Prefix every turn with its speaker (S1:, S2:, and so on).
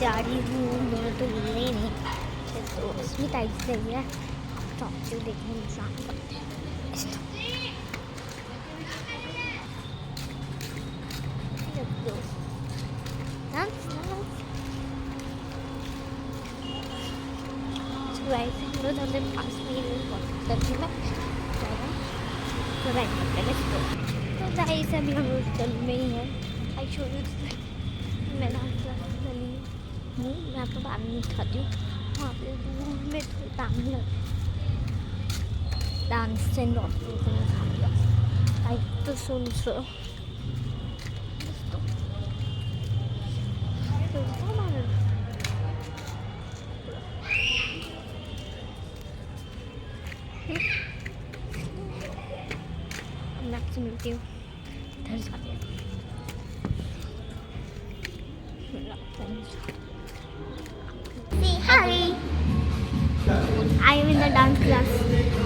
S1: जा रही हूँ, दोनों तो मिलने ही नहीं। तो उसमें टाइट से है चौक देखने में शाम करते हैं। वैसे हम लोग हमारे पास में ही करके मैं तो राइट करते हैं तो गाइस अभी हम लोग चल में ही हैं। आई शो यू मैं डांस क्लास चली हूँ। मैं आपको बाद में दिखाती हूँ। वहाँ पे दूर में थोड़ी टाइम लगे डांस एंड लाइक तो सुन सो मिलती हूँ इधर जाके Hi, I am in the dance class.